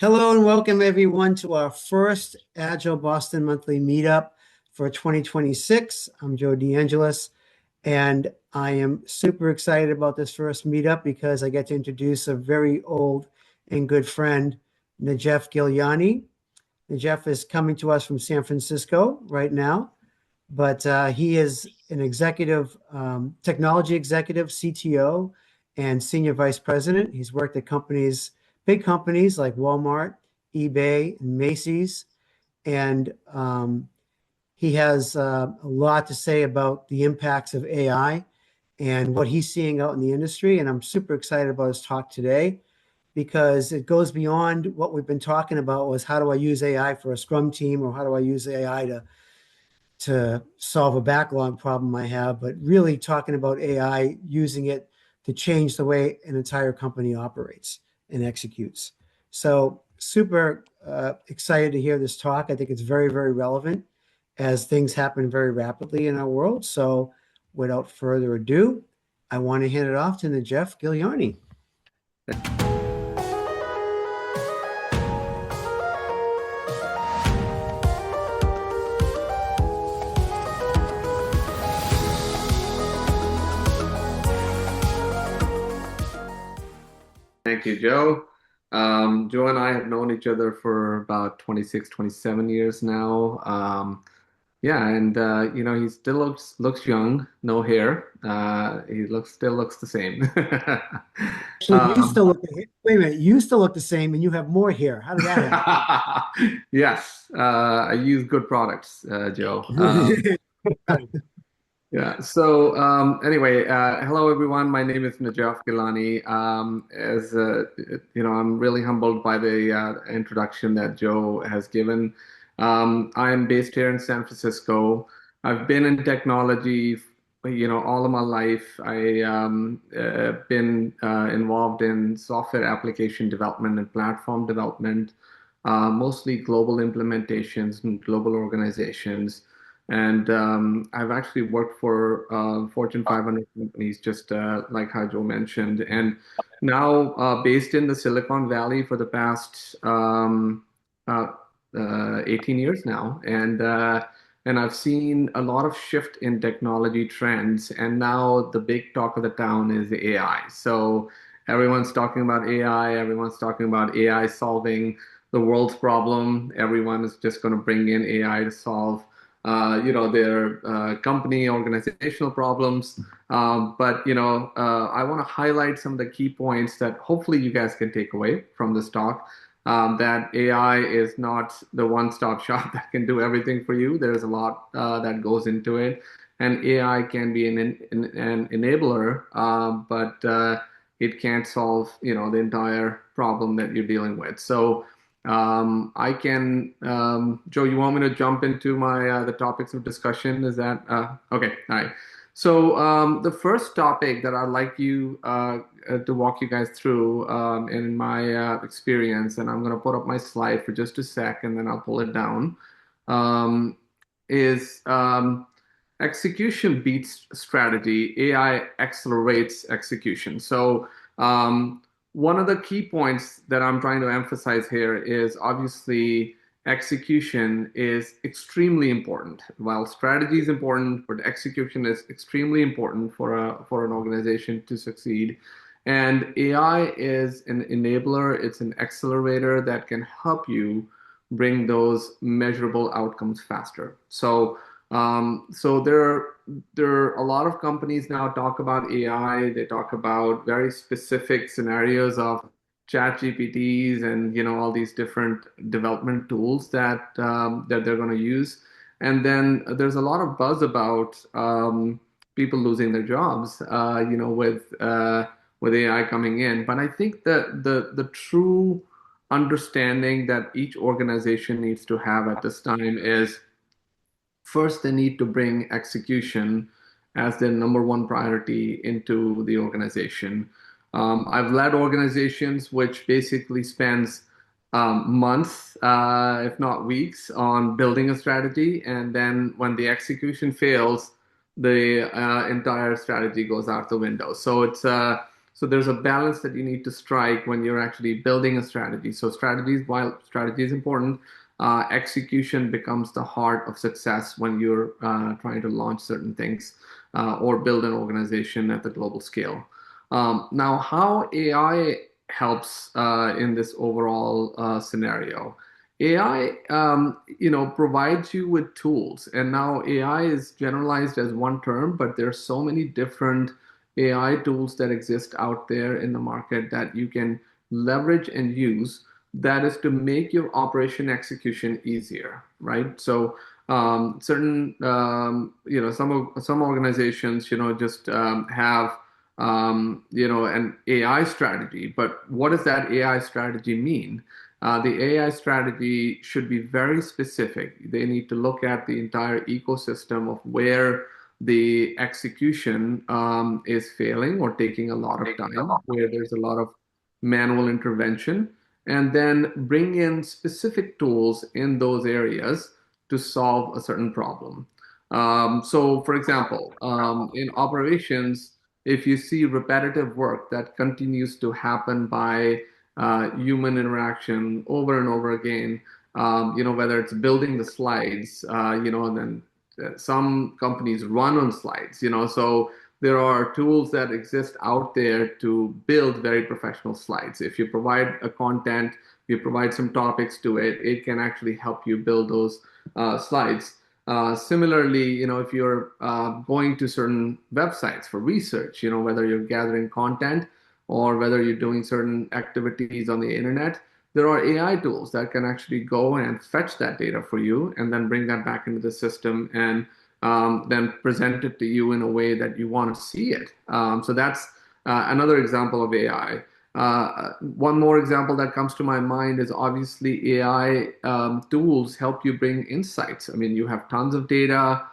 Hello and welcome everyone to our first Agile Boston monthly meetup for 2026. I'm Joe DeAngelis, and I am super excited about this first meetup because I get to introduce a very old and good friend, Najaf Gillani. Najaf is coming to us from San Francisco right now, but he is an executive, technology executive, CTO, and senior vice president. He's worked at big companies like Walmart, eBay, and Macy's, and he has a lot to say about the impacts of AI and what he's seeing out in the industry. And I'm super excited about his talk today because it goes beyond what we've been talking about was how do I use AI for a Scrum team or how do I use AI to solve a backlog problem I have, but really talking about AI, using it to change the way an entire company operates and executes. So super excited to hear this talk. I think it's very, very relevant as things happen very rapidly in our world. So without further ado, I want to hand it off to Najaf Gillani. Thank you, Joe. Joe and I have known each other for about 26, 27 years now. Yeah, and he still looks young, no hair. He still looks the same. Actually, wait a minute, you still look the same and you have more hair. How did that Yes, I use good products, Joe. happen? Yeah. So anyway, hello everyone. My name is Najaf Gillani. As I'm really humbled by the introduction that Joe has given. I am based here in San Francisco. I've been in technology, all of my life. I been involved in software application development and platform development, mostly global implementations and global organizations. And I've actually worked for Fortune 500 companies, just like how Joe mentioned. And now based in the Silicon Valley for the past 18 years now. And I've seen a lot of shift in technology trends. And now the big talk of the town is AI. So everyone's talking about AI. Everyone's talking about AI solving the world's problem. Everyone is just going to bring in AI to solve their company organizational problems. But I want to highlight some of the key points that hopefully you guys can take away from this talk. That AI is not the one-stop shop that can do everything for you. There's a lot that goes into it, and AI can be an enabler, but it can't solve, the entire problem that you're dealing with. So Joe, you want me to jump into the topics of discussion? Is that okay? All right. So the first topic that I'd like you to walk you guys through in my experience, and I'm going to put up my slide for just a sec, and then I'll pull it down, is execution beats strategy. AI accelerates execution. So one of the key points that I'm trying to emphasize here is obviously execution is extremely important. While strategy is important, but execution is extremely important for an organization to succeed. And AI is an enabler, it's an accelerator that can help you bring those measurable outcomes faster. So there are a lot of companies now talk about AI. They talk about very specific scenarios of chat GPTs and all these different development tools that they're going to use. And then there's a lot of buzz about people losing their jobs, with AI coming in. But I think that the true understanding that each organization needs to have at this time is first they need to bring execution as their number one priority into the organization. I've led organizations which basically spends months, if not weeks, on building a strategy, and then when the execution fails, the entire strategy goes out the window. So there's a balance that you need to strike when you're actually building a strategy. So strategies, while strategy is important, execution becomes the heart of success when you're trying to launch certain things or build an organization at the global scale. Now, how AI helps in this overall scenario? AI, provides you with tools, and now AI is generalized as one term, but there's so many different AI tools that exist out there in the market that you can leverage and use. That is to make your operation execution easier, right? So certain, some organizations, just have an AI strategy. But what does that AI strategy mean? The AI strategy should be very specific. They need to look at the entire ecosystem of where the execution is failing or taking a lot of time, where there's a lot of manual intervention, and then bring in specific tools in those areas to solve a certain problem. So, for example, in operations, if you see repetitive work that continues to happen by human interaction over and over again, whether it's building the slides, and then some companies run on slides, so there are tools that exist out there to build very professional slides. If you provide a content, you provide some topics to it, it can actually help you build those slides. Similarly, if you're going to certain websites for research, whether you're gathering content or whether you're doing certain activities on the internet, there are AI tools that can actually go and fetch that data for you and then bring that back into the system and then present it to you in a way that you want to see it. So that's another example of AI. One more example that comes to my mind is obviously AI tools help you bring insights. I mean, you have tons of data,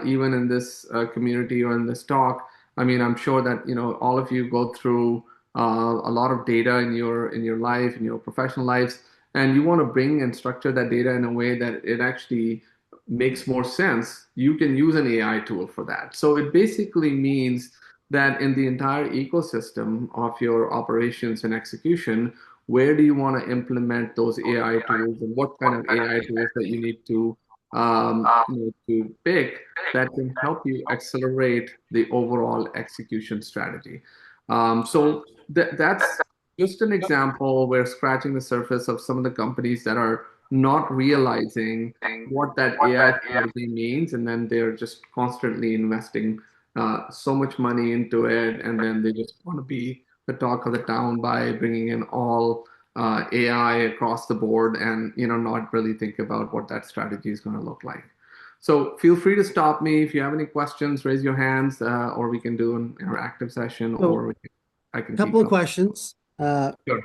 even in this community or in this talk. I mean, I'm sure that all of you go through a lot of data in your life, in your professional lives, and you want to bring and structure that data in a way that it actually makes more sense. You can use an AI tool for that. So it basically means that in the entire ecosystem of your operations and execution, where do you want to implement those AI tools, and what kind of AI tools that you need to pick that can help you accelerate the overall execution strategy. So that's just an example. We're scratching the surface of some of the companies that are not realizing what that AI strategy means, and then they're just constantly investing so much money into it, and then they just want to be the talk of the town by bringing in all AI across the board, and not really think about what that strategy is going to look like. So feel free to stop me if you have any questions. Raise your hands, or we can do an interactive session, or I can A keep couple of going. questions. Sure.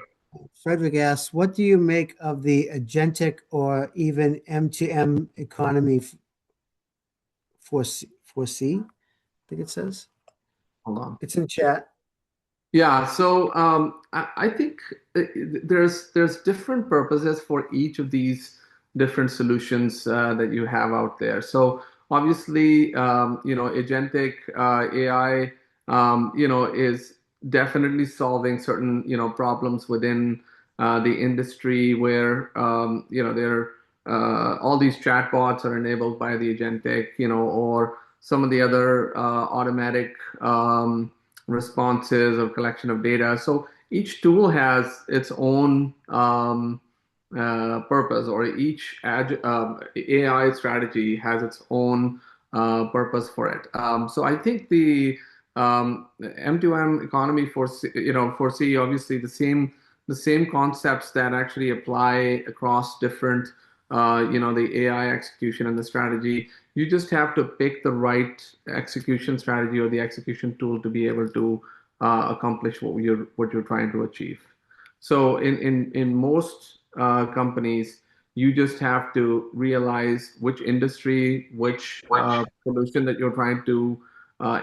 Frederick asks, what do you make of the agentic or even M2M economy for C? I think it says. Hold on. It's in chat. Yeah, so I think there's different purposes for each of these different solutions that you have out there. So obviously, agentic AI, is definitely solving certain problems within the industry where there all these chatbots are enabled by the agentic, or some of the other automatic responses or collection of data. So each tool has its own purpose, or each AI strategy has its own purpose for it. So I think the M2M economy foresee obviously the same concepts that actually apply across different the AI execution and the strategy. You just have to pick the right execution strategy or the execution tool to be able to accomplish what you're trying to achieve. So in most companies, you just have to realize which industry, which solution that you're trying to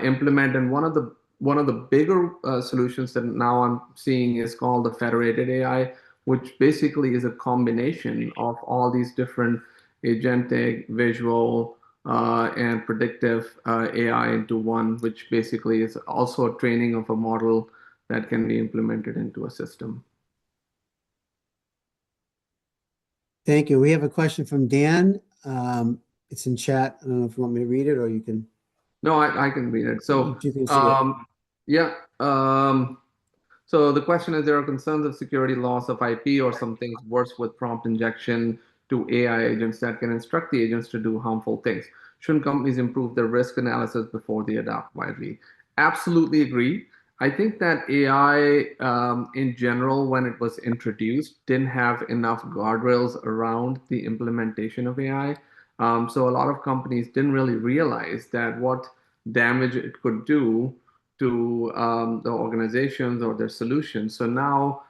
implement. And one of the bigger solutions that now I'm seeing is called the federated AI, which basically is a combination of all these different agentic, visual, and predictive AI into one, which basically is also a training of a model that can be implemented into a system. Thank you. We have a question from Dan. It's in chat. I don't know if you want me to read it or you can. No, I can read it. So, You can see it. yeah. So the question is, there are concerns of security loss of IP or some things worse with prompt injection to AI agents that can instruct the agents to do harmful things. Shouldn't companies improve their risk analysis before they adopt widely? Absolutely agree. I think that AI, in general, when it was introduced, didn't have enough guardrails around the implementation of AI. So a lot of companies didn't really realize that what damage it could do to the organizations or their solutions. So now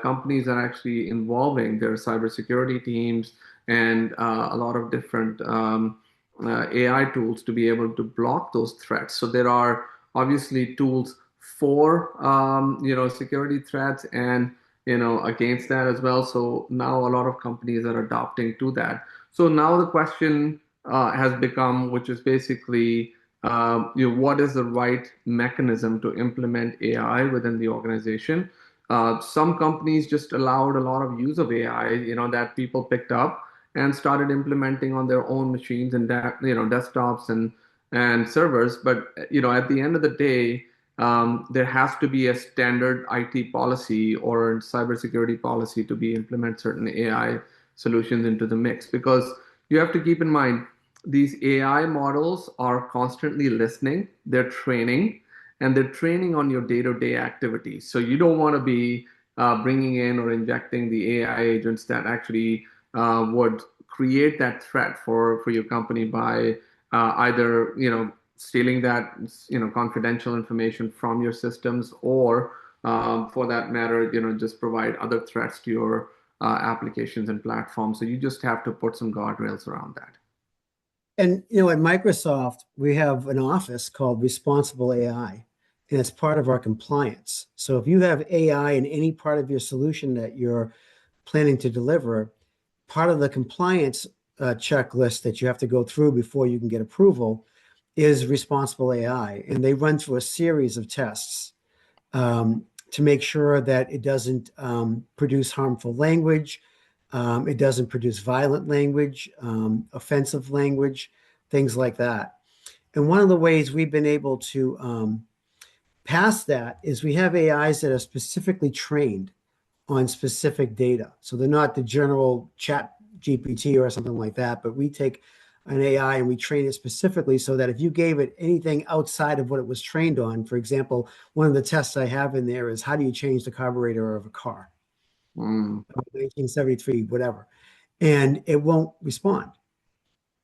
companies are actually involving their cybersecurity teams and a lot of different AI tools to be able to block those threats. So there are obviously tools for security threats and against that as well. So now a lot of companies are adopting to that. So now the question has become, which is basically what is the right mechanism to implement AI within the organization? Some companies just allowed a lot of use of AI, that people picked up and started implementing on their own machines and desktops and servers. But at the end of the day, there has to be a standard IT policy or cybersecurity policy to be implement certain AI solutions into the mix, because you have to keep in mind these AI models are constantly listening, they're training, and they're training on your day-to-day activities. So you don't want to be bringing in or injecting the AI agents that actually would create that threat for your company by either stealing that confidential information from your systems, or for that matter just provide other threats to your applications and platforms. So you just have to put some guardrails around that. And at Microsoft, we have an office called Responsible AI, and it's part of our compliance. So if you have AI in any part of your solution that you're planning to deliver, part of the compliance checklist that you have to go through before you can get approval is Responsible AI. And they run through a series of tests to make sure that it doesn't produce harmful language, it doesn't produce violent language, offensive language, things like that. And one of the ways we've been able to pass that is we have AIs that are specifically trained on specific data. So they're not the general chat GPT or something like that, but we take an AI and we train it specifically so that if you gave it anything outside of what it was trained on, for example, one of the tests I have in there is how do you change the carburetor of a car? 1973, whatever. And it won't respond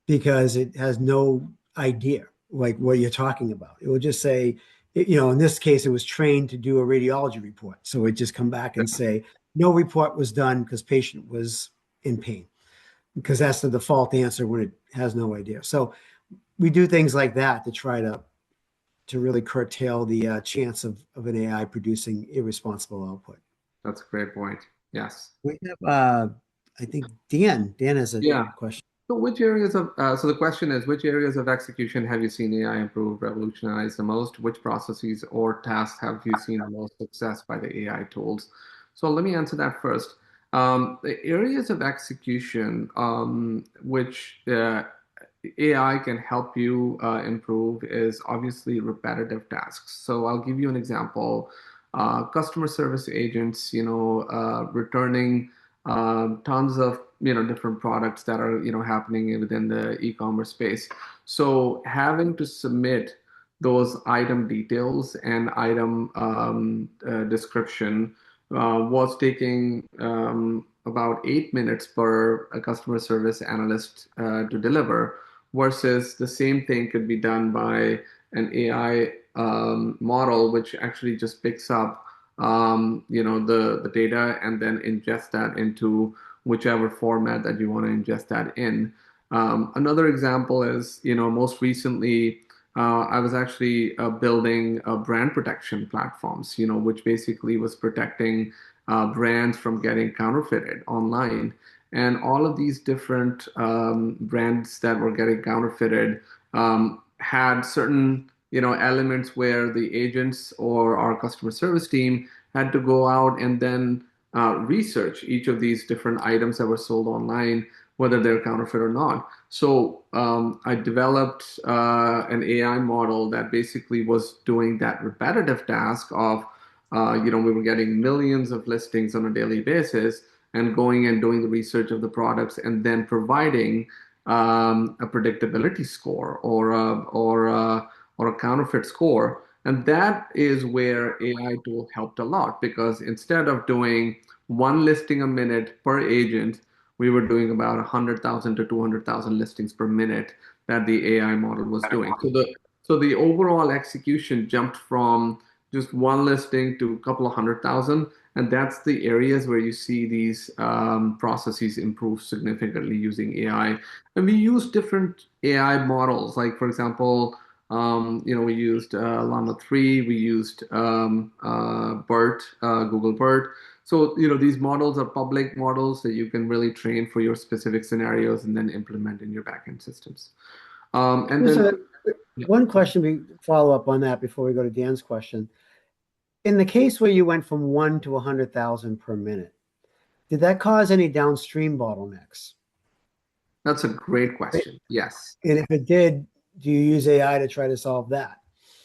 because it has no idea like what you're talking about. It will just say, in this case, it was trained to do a radiology report. So it just come back and say, no report was done because patient was in pain, because that's the default answer when it has no idea. So we do things like that to try to really curtail the chance of an AI producing irresponsible output. That's a great point. Yes. We have, I think Dan has a Yeah. question. So so the question is, which areas of execution have you seen AI improve, revolutionize the most? Which processes or tasks have you seen the most success by the AI tools? So let me answer that first. The areas of execution which AI can help you improve is obviously repetitive tasks. So I'll give you an example. Customer service agents, returning tons of different products that are happening within the e-commerce space. So having to submit those item details and item description was taking about 8 minutes per a customer service analyst to deliver, versus the same thing could be done by an AI model, which actually just picks up the data and then ingest that into whichever format that you want to ingest that in. Another example is, most recently, I was actually building brand protection platforms, which basically was protecting brands from getting counterfeited online. And all of these different brands that were getting counterfeited had certain elements where the agents or our customer service team had to go out and then research each of these different items that were sold online, whether they're counterfeit or not. So I developed an AI model that basically was doing that repetitive task of, we were getting millions of listings on a daily basis and going and doing the research of the products and then providing a predictability score or a counterfeit score. And that is where AI tool helped a lot, because instead of doing one listing a minute per agent, we were doing about 100,000 to 200,000 listings per minute that the AI model was doing. So the overall execution jumped from just one listing to a couple of 100,000. And that's the areas where you see these processes improve significantly using AI. And we use different AI models. Like, for example, we used Llama 3, we used BERT, Google BERT. So, these models are public models that you can really train for your specific scenarios and then implement in your backend systems. And There's then, one question we follow up on that before we go to Dan's question. In the case where you went from 1 to 100,000 per minute, did that cause any downstream bottlenecks? that's a great question. Yes. And if it did, do you use AI to try to solve that?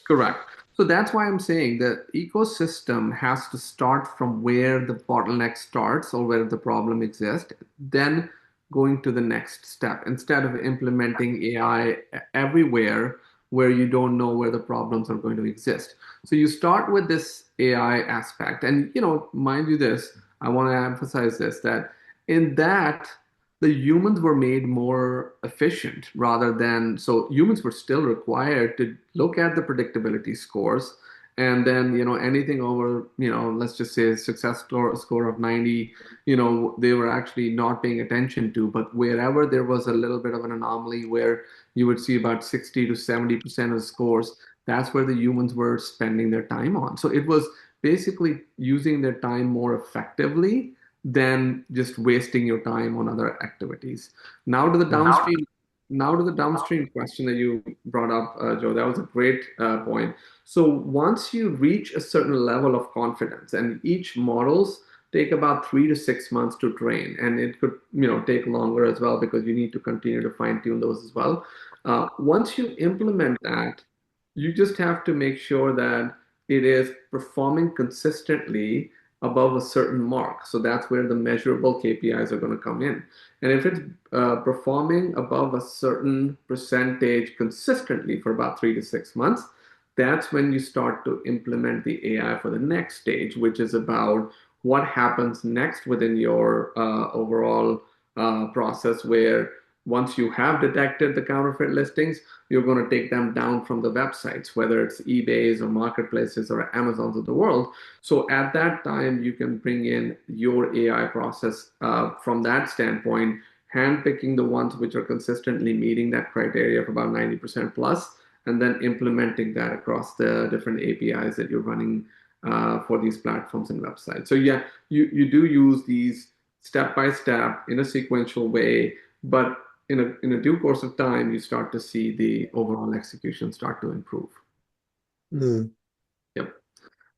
Correct. So that's why I'm saying the ecosystem has to start from where the bottleneck starts or where the problem exists, then going to the next step instead of implementing AI everywhere where you don't know where the problems are going to exist. So you start with this AI aspect. And, mind you this, I want to emphasize this, that in that, the humans were made more efficient rather than, so humans were still required to look at the predictability scores, and then anything over, let's just say success score of 90, they were actually not paying attention to. But wherever there was a little bit of an anomaly where you would see about 60 to 70% of the scores, that's where the humans were spending their time on. So it was basically using their time more effectively than just wasting your time on other activities. Now to the downstream question that you brought up, Joe. That was a great point. So once you reach a certain level of confidence, and each models take about 3 to 6 months to train, and it could take longer as well because you need to continue to fine tune those as well. Once you implement that, you just have to make sure that it is performing consistently above a certain mark. So that's where the measurable KPIs are going to come in. And if it's performing above a certain percentage consistently for about 3 to 6 months, that's when you start to implement the AI for the next stage, which is about what happens next within your overall process, where once you have detected the counterfeit listings, you're going to take them down from the websites, whether it's eBay's or marketplaces or Amazon's of the world. So at that time, you can bring in your AI process from that standpoint, handpicking the ones which are consistently meeting that criteria of about 90% plus, and then implementing that across the different APIs that you're running for these platforms and websites. So yeah, you do use these step by step in a sequential way, but in a due course of time, you start to see the overall execution start to improve. Mm. Yep.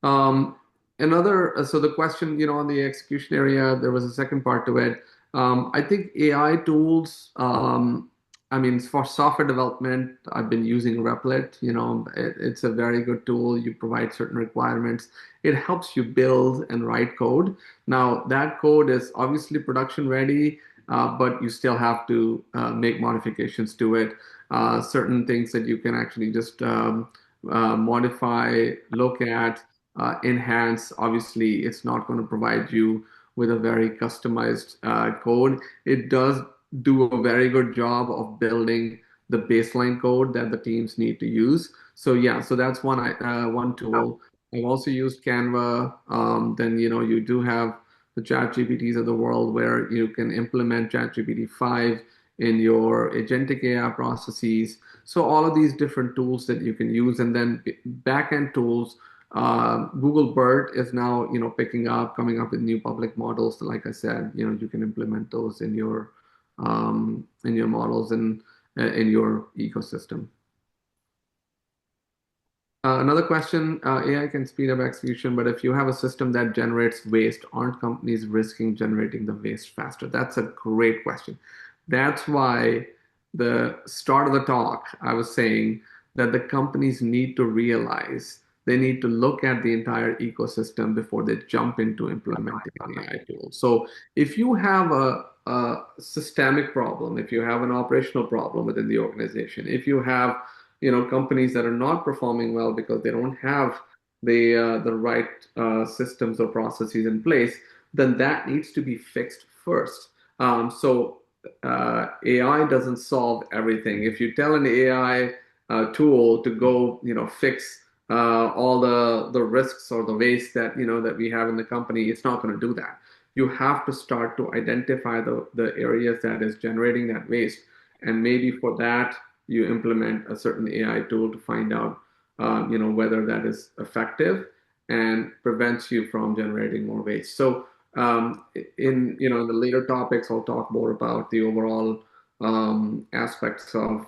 So the question, on the execution area, there was a second part to it. I think AI tools, for software development, I've been using Replit. It's a very good tool. You provide certain requirements. It helps you build and write code. Now, that code is obviously production ready, but you still have to make modifications to it. Certain things that you can actually just modify, look at, enhance. Obviously, it's not going to provide you with a very customized code. It does do a very good job of building the baseline code that the teams need to use. So yeah, so that's one tool. I've also used Canva. Then you do have the ChatGPTs of the world where you can implement ChatGPT 5 in your agentic AI processes. So all of these different tools that you can use, and then backend tools. Google BERT is now coming up with new public models. Like I said, you can implement those in your models and in your ecosystem. Another question, AI can speed up execution, but if you have a system that generates waste, aren't companies risking generating the waste faster? That's a great question. That's why the start of the talk, I was saying that the companies need to realize they need to look at the entire ecosystem before they jump into implementing an AI tool. So if you have a systemic problem, if you have an operational problem within the organization, if you have companies that are not performing well because they don't have the right systems or processes in place, then that needs to be fixed first. So AI doesn't solve everything. If you tell an AI tool to go, fix all the risks or the waste that we have in the company, it's not going to do that. You have to start to identify the areas that is generating that waste, and maybe for that you implement a certain AI tool to find out, whether that is effective and prevents you from generating more waste. So in the later topics, I'll talk more about the overall aspects of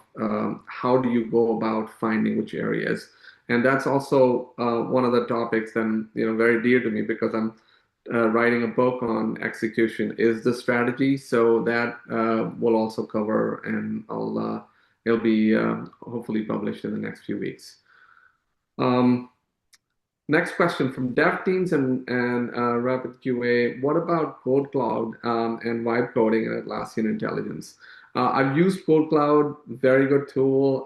how do you go about finding which areas. And that's also one of the topics that very dear to me, because I'm writing a book on execution is the strategy. So that will also cover, and it'll be hopefully published in the next few weeks. Um, Next question from dev teams and Rapid QA. What about Code Cloud and vibe coding and Atlassian Intelligence? I've used Code Cloud, very good tool.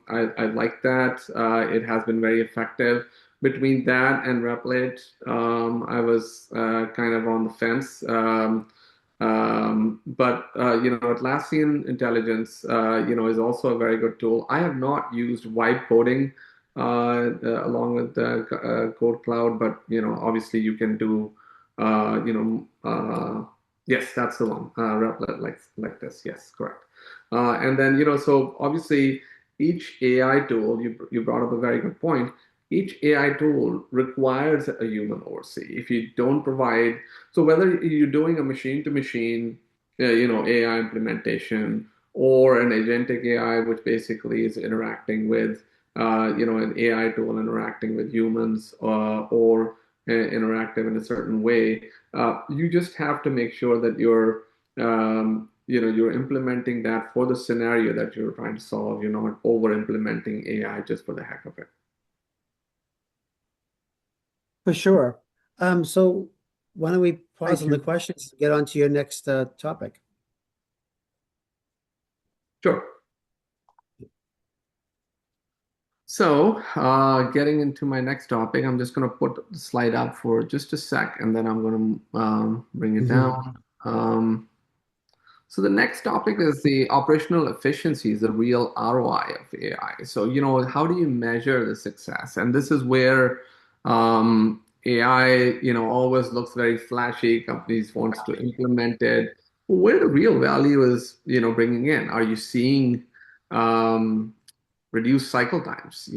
I like that. It has been very effective. Between that and Replit, I was kind of on the fence. But Atlassian Intelligence, is also a very good tool. I have not used vibe coding along with the Code Cloud, but obviously you can do, yes, that's the one, Replit like this. Yes, correct. And then so obviously each AI tool, you brought up a very good point. Each AI tool requires a human oversee. If you don't provide, so whether you're doing a machine to machine, AI implementation, or an agentic AI, which basically is interacting with an AI tool interacting with humans or interactive in a certain way. You just have to make sure that you're implementing that for the scenario that you're trying to solve. You're not over implementing AI just for the heck of it. For sure. So why don't we pause on the questions and get on to your next topic? Sure. So getting into my next topic, I'm just going to put the slide up for just a sec, and then I'm going to bring it down. So the next topic is the operational efficiencies, the real ROI of AI. So, how do you measure the success? And this is where AI, always looks very flashy. Companies want to implement it. Where the real value is, bringing in? Are you seeing reduced cycle times,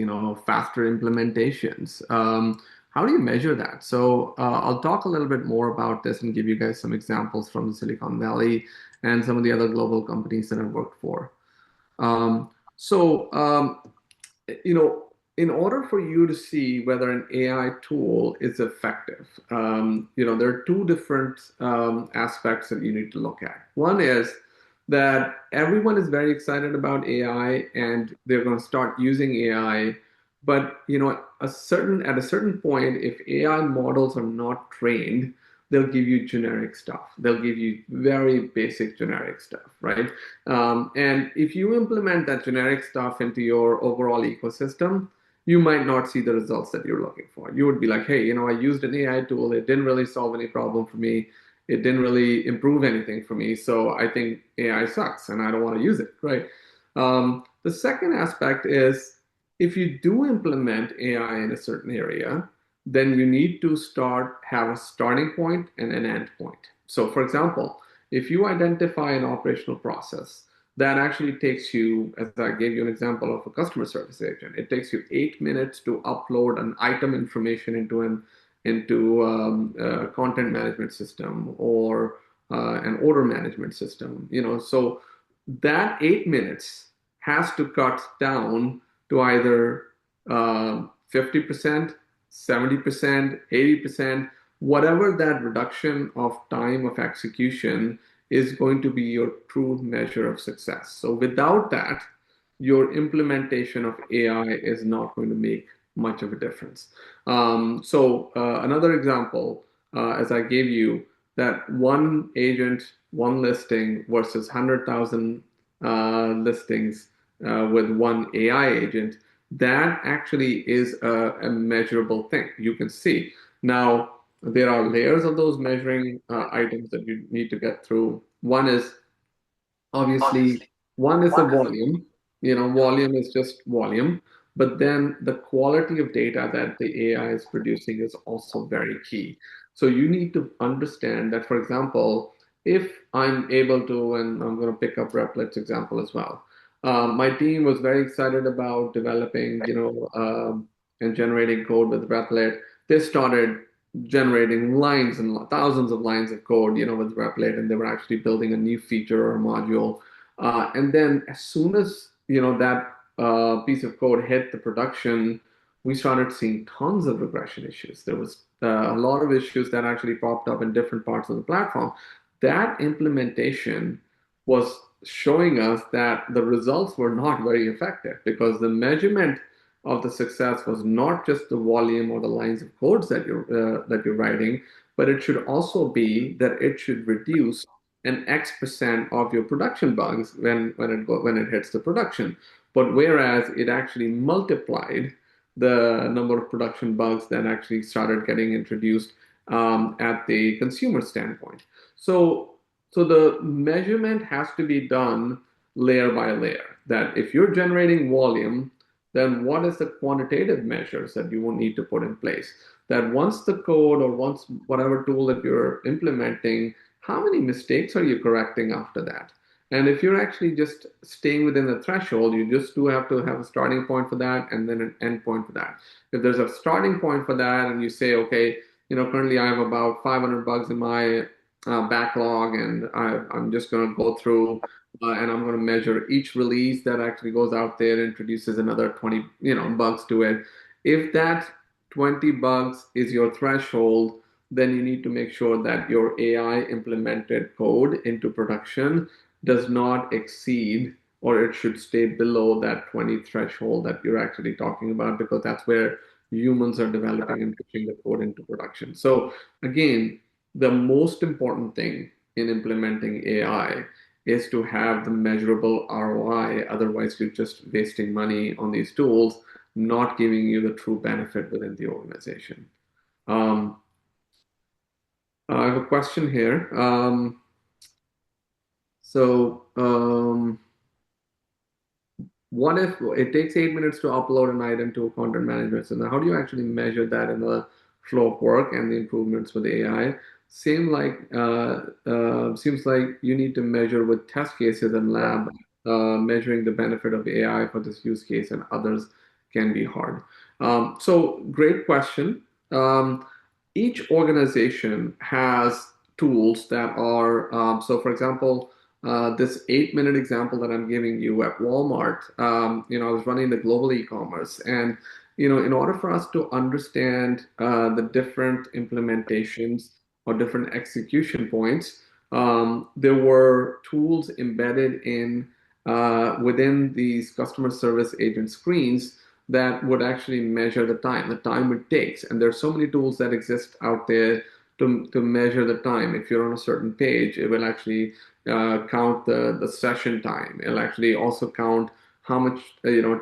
faster implementations? How do you measure that? So I'll talk a little bit more about this and give you guys some examples from the Silicon Valley and some of the other global companies that I've worked for. So in order for you to see whether an AI tool is effective, there are two different aspects that you need to look at. One is that everyone is very excited about AI and they're going to start using AI, but at a certain point, if AI models are not trained, they'll give you generic stuff. They'll give you very basic generic stuff, right? And if you implement that generic stuff into your overall ecosystem, you might not see the results that you're looking for. You would be like, hey, I used an AI tool. It didn't really solve any problem for me. It didn't really improve anything for me. So I think AI sucks and I don't want to use it, right? The second aspect is if you do implement AI in a certain area, then you need to have a starting point and an end point. So for example, if you identify an operational process that actually takes you, as I gave you an example of a customer service agent, it takes you 8 minutes to upload an item information into a content management system or an order management system. So that 8 minutes has to cut down to either 50%, 70%, 80%, whatever that reduction of time of execution is going to be your true measure of success. So without that, your implementation of AI is not going to make much of a difference. Another example, as I gave you, that one agent, one listing versus 100,000 listings with one AI agent, that actually is a measurable thing. You can see. Now, there are layers of those measuring items that you need to get through. One is obviously, one is the volume. Volume is just volume. But then the quality of data that the AI is producing is also very key. So you need to understand that, for example, if I'm able to, and I'm going to pick up Replic's example as well. My team was very excited about developing, and generating code with Replit. They started generating lines and thousands of lines of code, with Replit, and they were actually building a new feature or module. And then as soon as, that piece of code hit the production, we started seeing tons of regression issues. There was a lot of issues that actually popped up in different parts of the platform. That implementation was showing us that the results were not very effective because the measurement of the success was not just the volume or the lines of codes that you're writing, but it should also be that it should reduce an X% of your production bugs when it hits the production. But whereas it actually multiplied the number of production bugs that actually started getting introduced at the consumer standpoint. So the measurement has to be done layer by layer. That if you're generating volume, then what is the quantitative measures that you will need to put in place? That once the code or once whatever tool that you're implementing, how many mistakes are you correcting after that? And if you're actually just staying within the threshold, you just do have to have a starting point for that and then an end point for that. If there's a starting point for that and you say, okay, currently I have about 500 bugs in my backlog, and I'm just going to go through and I'm going to measure each release that actually goes out there, introduces another 20, bugs to it. If that 20 bugs is your threshold, then you need to make sure that your AI implemented code into production does not exceed, or it should stay below that 20 threshold that you're actually talking about, because that's where humans are developing and pushing the code into production. So again, the most important thing in implementing AI is to have the measurable ROI. Otherwise, you're just wasting money on these tools, not giving you the true benefit within the organization. I have a question here. What if it takes 8 minutes to upload an item to a content management system? How do you actually measure that in the flow of work and the improvements with AI? Seems like you need to measure with test cases and lab, measuring the benefit of AI for this use case and others can be hard. So great question. Each organization has tools that are, so for example, this 8-minute example that I'm giving you at Walmart, I was running the global e-commerce, and in order for us to understand the different implementations or different execution points, there were tools embedded in within these customer service agent screens that would actually measure the time it takes. And there's so many tools that exist out there to measure the time. If you're on a certain page, it will actually count the session time. It'll actually also count how much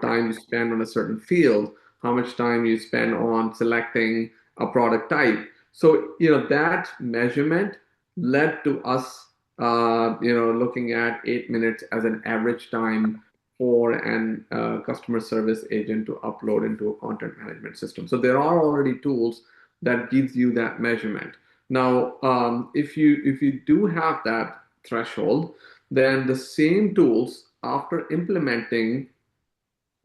time you spend on a certain field, how much time you spend on selecting a product type. So that measurement led to us looking at 8 minutes as an average time for an customer service agent to upload into a content management system. So there are already tools that gives you that measurement. Now, if you do have that threshold, then the same tools, after implementing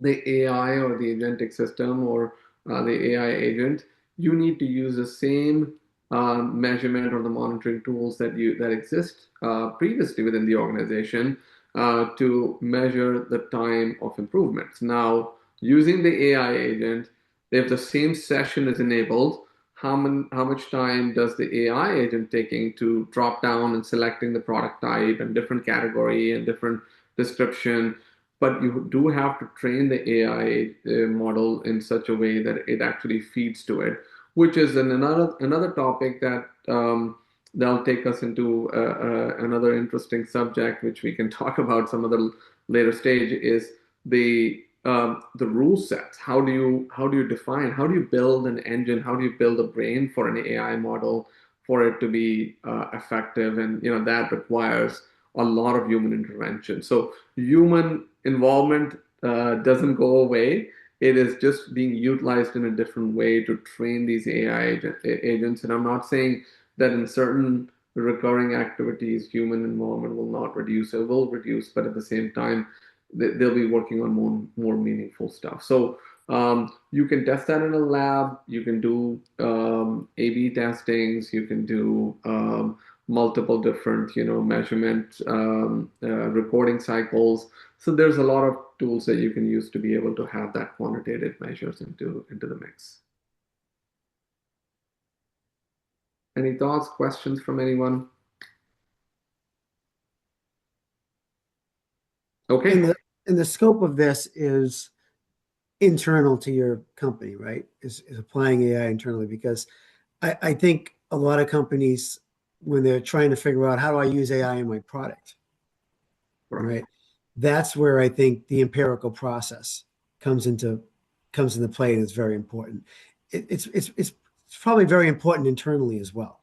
the AI or the agentic system or the AI agent, you need to use the same measurement or the monitoring tools that exist previously within the organization to measure the time of improvements. Now, using the AI agent, if the same session is enabled, how much time does the AI agent taking to drop down and selecting the product type and different category and different description? But you do have to train the AI model in such a way that it actually feeds to it, which is another topic that that'll take us into another interesting subject, which we can talk about some other later stage, is the rule sets. How do you define? How do you build an engine? How do you build a brain for an AI model for it to be effective? And that requires a lot of human intervention. So human involvement doesn't go away. It is just being utilized in a different way to train these agents. And I'm not saying that in certain recurring activities, human involvement will not reduce. It will reduce, but at the same time, they'll be working on more meaningful stuff. So you can test that in a lab. You can do A/B testings. You can do multiple different, measurement recording cycles. So there's a lot of tools that you can use to be able to have that quantitative measures into the mix. Any thoughts, questions from anyone? Okay. And the scope of this is internal to your company, right? Is applying AI internally, because I think a lot of companies, when they're trying to figure out how do I use AI in my product, right? That's where I think the empirical process comes into play, and it's very important. It's probably very important internally as well.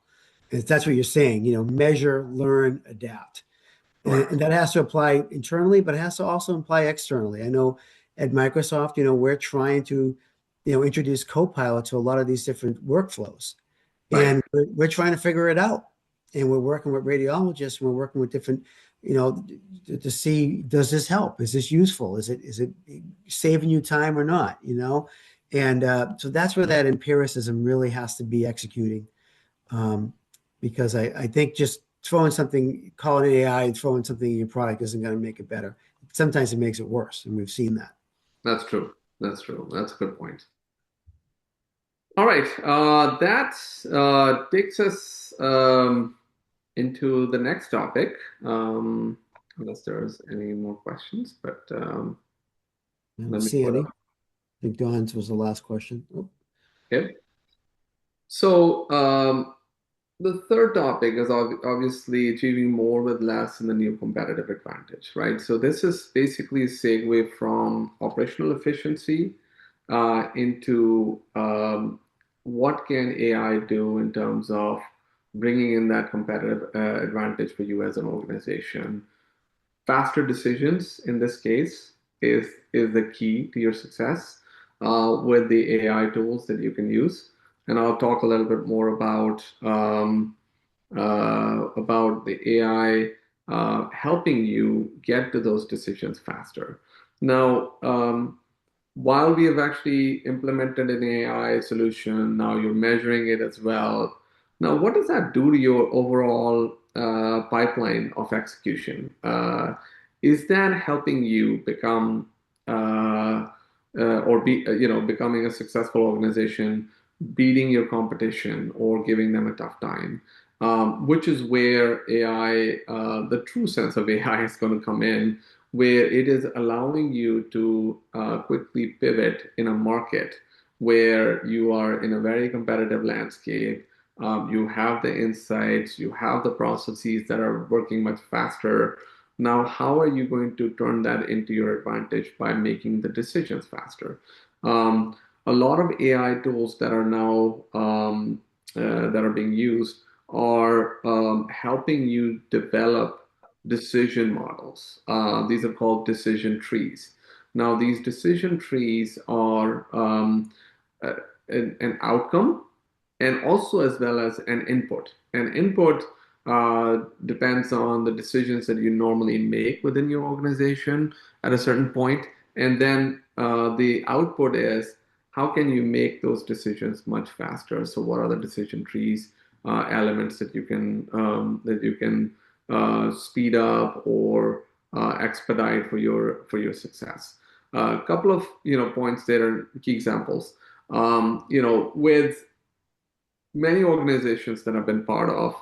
If that's what you're saying, measure, learn, adapt. And that has to apply internally, but it has to also apply externally. I know at Microsoft, we're trying to, introduce Copilot to a lot of these different workflows. And we're trying to figure it out. And we're working with radiologists, and we're working with different, to see, does this help? Is this useful? Is it saving you time or not? And so that's where that empiricism really has to be executing. Because I think just calling it AI and throwing something in your product isn't going to make it better. Sometimes it makes it worse, and we've seen that. That's true. That's true. That's a good point. All right. That takes us into the next topic, unless there's any more questions. But I don't see any. I think Don's was the last question. Oh. Okay. So the third topic is obviously achieving more with less in the new competitive advantage, right? So this is basically a segue from operational efficiency into what can AI do in terms of bringing in that competitive advantage for you as an organization. Faster decisions in this case is the key to your success with the AI tools that you can use. And I'll talk a little bit more about the AI helping you get to those decisions faster. Now, while we have actually implemented an AI solution, now you're measuring it as well. Now, what does that do to your overall pipeline of execution? Is that helping you become or be, becoming a successful organization, beating your competition, or giving them a tough time? Which is where AI, the true sense of AI, is going to come in, where it is allowing you to quickly pivot in a market where you are in a very competitive landscape. You have the insights, you have the processes that are working much faster. Now, how are you going to turn that into your advantage by making the decisions faster? A lot of AI tools that are now that are being used are helping you develop decision models. These are called decision trees. Now, these decision trees are an outcome and also as well as an input. An input depends on the decisions that you normally make within your organization at a certain point. And then the output is how can you make those decisions much faster? So what are the decision trees elements that you can speed up or expedite for your success? A couple of points there are key examples. With many organizations that I've been part of,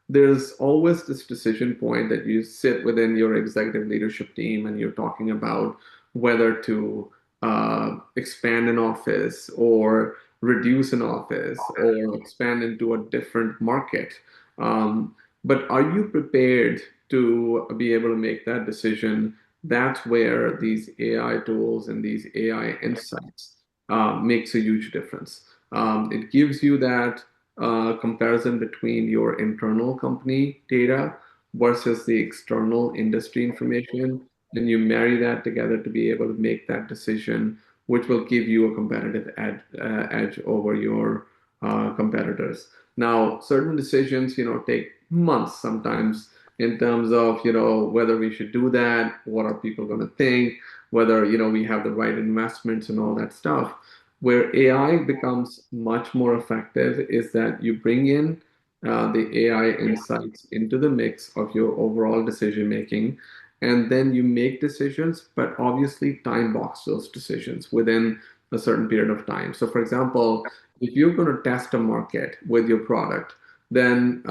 there's always this decision point that you sit within your executive leadership team and you're talking about whether to expand an office or reduce an office or expand into a different market. But are you prepared to be able to make that decision? That's where these AI tools and these AI insights makes a huge difference. It gives you that comparison between your internal company data versus the external industry information. And you marry that together to be able to make that decision, which will give you a competitive edge over your competitors. Now, certain decisions, take months sometimes in terms of, whether we should do that, what are people going to think, whether, we have the right investments and all that stuff. Where AI becomes much more effective is that you bring in the AI insights into the mix of your overall decision making, and then you make decisions, but obviously time box those decisions within a certain period of time. So, for example, if you're going to test a market with your product, then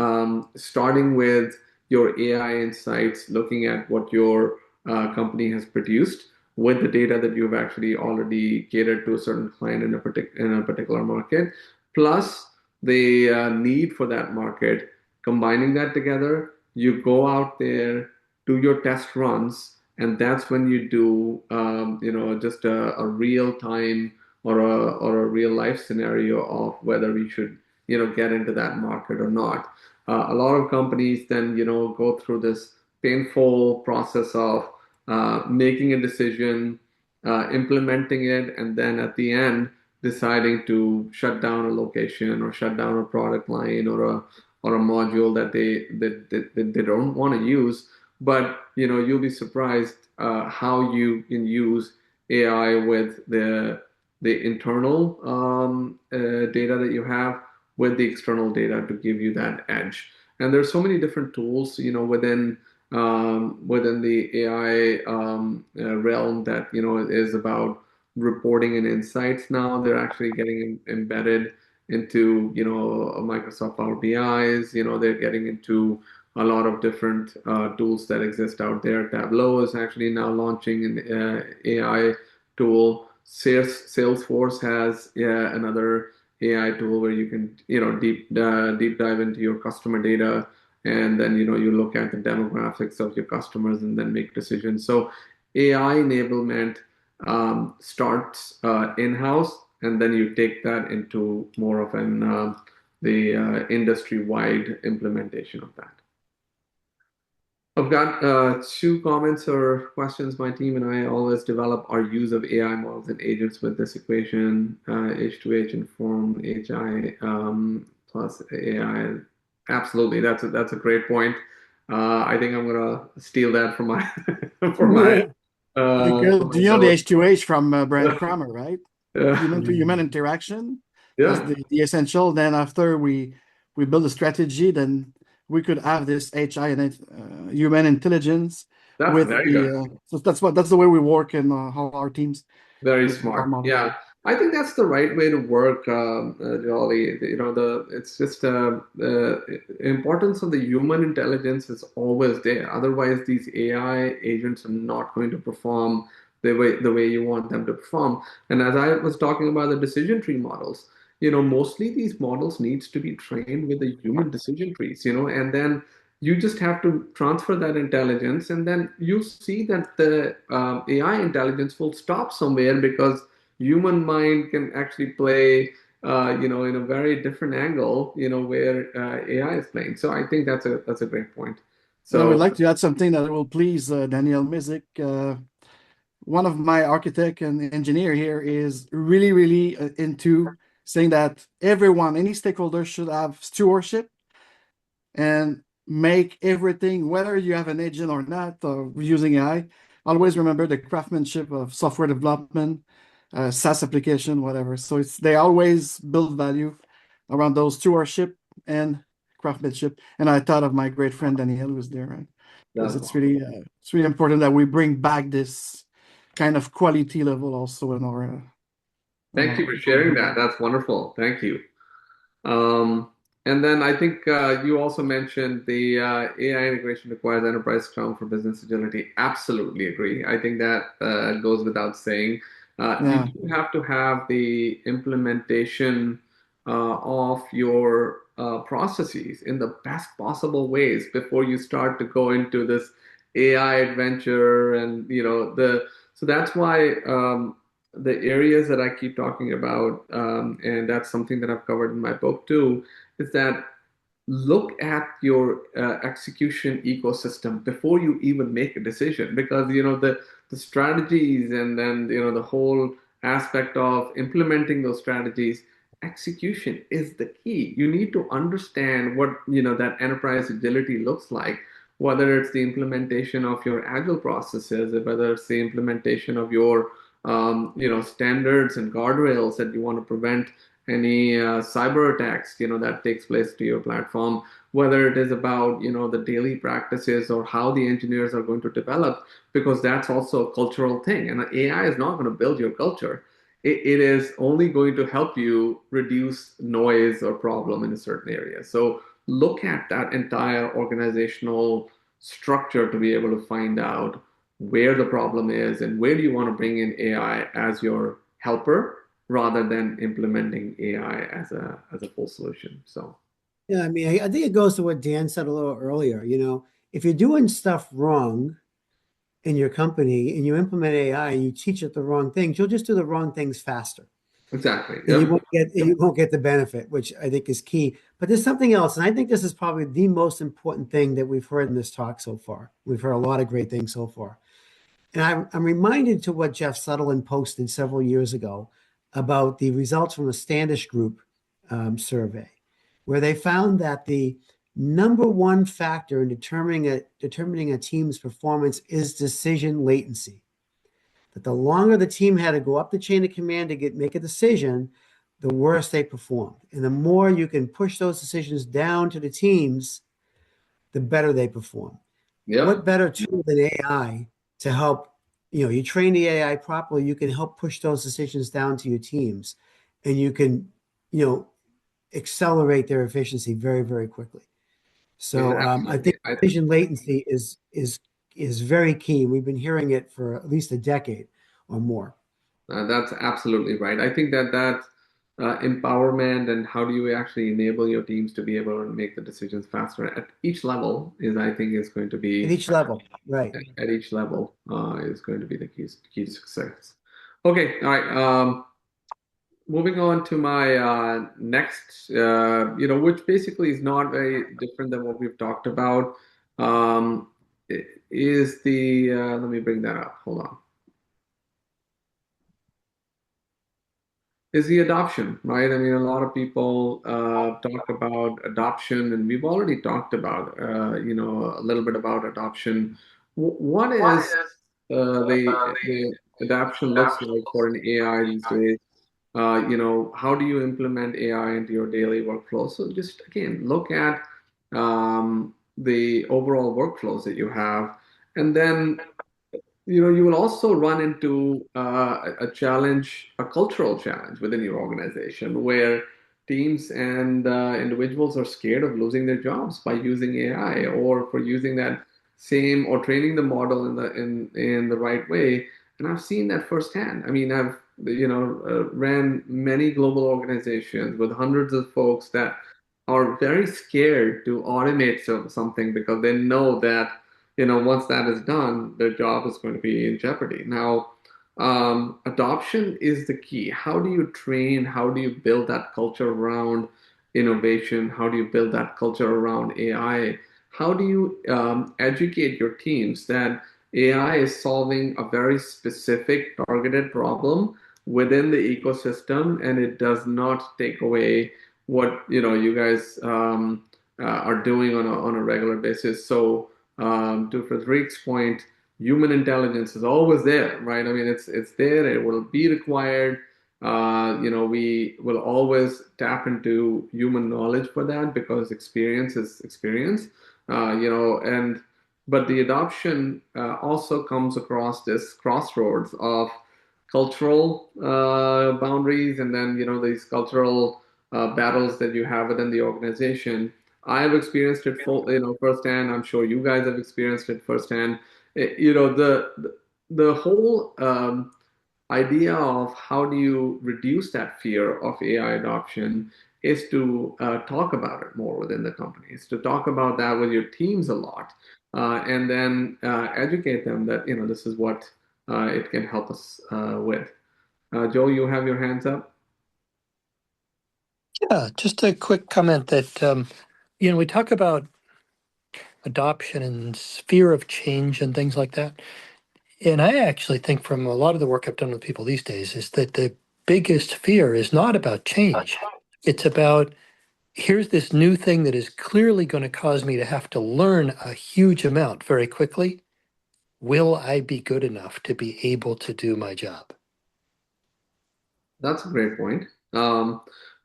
starting with your AI insights, looking at what your company has produced with the data that you've actually already catered to a certain client in a particular market, plus the need for that market, combining that together, you go out there, do your test runs, and that's when you do, just a real time or a real life scenario of whether we should, get into that market or not. A lot of companies then, go through this painful process of making a decision, implementing it, and then at the end deciding to shut down a location or shut down a product line or a module that they don't want to use. But you'll be surprised how you can use AI with the internal data that you have with the external data to give you that edge. And there's so many different tools, within the AI realm that is about reporting and insights. Now they're actually getting embedded into Microsoft Power BI's. They're getting into a lot of different tools that exist out there. Tableau is actually now launching an AI tool. Salesforce has another AI tool where you can deep dive into your customer data, and then you look at the demographics of your customers and then make decisions. So AI enablement starts in-house, and then you take that into more of the industry-wide implementation of that. I've got two comments or questions. My team and I always develop our use of AI models and agents with this equation, H2H informed HI plus AI. Absolutely, that's a great point. I think I'm gonna steal that from my for my Because you know the notes. H2H from Brian Kramer, right? Human to Yeah, human interaction. That's yeah, the essential. Then after we build a strategy, then we could have this HI and human intelligence that's with very the good. so that's the way we work in how our teams Very with our smart. model. Yeah, I think that's the right way to work, Jolly. It's just the importance of the human intelligence is always there. Otherwise, these AI agents are not going to perform the way you want them to perform. And as I was talking about the decision tree models, mostly these models needs to be trained with the human decision trees, and then you just have to transfer that intelligence, and then you see that the AI intelligence will stop somewhere because human mind can actually play, in a very different angle, where AI is playing. So I think that's a great point. And I would So like to add something that will please Daniel Mizik. One of my architect and engineer here is really into saying that everyone, any stakeholder should have stewardship and make everything, whether you have an agent or not, or using AI, always remember the craftsmanship of software development, SaaS application, whatever. So they always build value around those stewardship and craftsmanship. And I thought of my great friend Daniel, who's there, right? Because that's it's really important that we bring back this kind of quality level also in Thank you for sharing that. That's wonderful. Thank you. Um, and then I think you also mentioned the AI integration requires enterprise Scrum for business agility. Absolutely agree. I think that goes without saying. You Yeah. do have to have the implementation of your processes in the best possible ways before you start to go into this AI adventure, and so that's why the areas that I keep talking about, and that's something that I've covered in my book too, is that look at your execution ecosystem before you even make a decision, because the strategies, and then the whole aspect of implementing those strategies, execution is the key. You need to understand what that enterprise agility looks like, whether it's the implementation of your agile processes, whether it's the implementation of your standards and guardrails that you want to prevent any cyber attacks that takes place to your platform, whether it is about the daily practices or how the engineers are going to develop, because that's also a cultural thing, and AI is not going to build your culture. It is only going to help you reduce noise or problem in a certain area. So look at that entire organizational structure to be able to find out where the problem is and where do you want to bring in AI as your helper rather than implementing AI as a full solution. So Yeah, I mean, I think it goes to what Dan said a little earlier. If you're doing stuff wrong in your company and you implement AI and you teach it the wrong things, you'll just do the wrong things faster. exactly. And Yep. you won't get the benefit, which I think is key. But there's something else, and I think this is probably the most important thing that we've heard in this talk so far. We've heard a lot of great things so far. And I'm reminded to what Jeff Sutherland posted several years ago about the results from a Standish Group survey, where they found that the number one factor in determining a team's performance is decision latency. That the longer the team had to go up the chain of command to make a decision, the worse they performed. And the more you can push those decisions down to the teams, the better they perform. What Yep. better tool than AI to help, you train the AI properly, you can help push those decisions down to your teams, and you can, you know, accelerate their efficiency very, very quickly. So I Absolutely. think decision latency is very key. We've been hearing it for at least a decade or more. That's absolutely right. I think that empowerment and how do you actually enable your teams to be able to make the decisions faster at each level I think is going to At be each level, right? at each level is going to be the key to success. Okay, all right. Moving on to my next, which basically is not very different than what we've talked about, um, is the, let me bring that up. Hold on. Is the adoption, right? I mean, a lot of people talk about adoption, and we've already talked about, a little bit about adoption. What is the adoption looks like for an AI these days? How do you implement AI into your daily workflow? So just again, look at the overall workflows that you have, and then you will also run into a challenge, a cultural challenge within your organization, where teams and individuals are scared of losing their jobs by using AI or for using that same or training the model in the right way. And I've seen that firsthand. I mean, I've ran many global organizations with hundreds of folks that are very scared to automate something because they know that once that is done, their job is going to be in jeopardy. Now, adoption is the key. How do you train? How do you build that culture around innovation? How do you build that culture around AI? How do you educate your teams that AI is solving a very specific targeted problem within the ecosystem, and it does not take away what you guys are doing on a regular basis. So to Frederick's point, human intelligence is always there, right? I mean, it's there. It will be required. We will always tap into human knowledge for that because experience is experience. And but the adoption also comes across this crossroads of cultural boundaries, and then these cultural battles that you have within the organization. I've experienced it firsthand. I'm sure you guys have experienced it firsthand. The whole idea of how do you reduce that fear of AI adoption is to talk about it more within the companies, to talk about that with your teams a lot, and then educate them that this is what it can help us with. Joe, you have your hands up. Yeah, just a quick comment that we talk about adoption and fear of change and things like that. And I actually think from a lot of the work I've done with people these days is that the biggest fear is not about change. It's about here's this new thing that is clearly going to cause me to have to learn a huge amount very quickly. Will I be good enough to be able to do my job? That's a great point.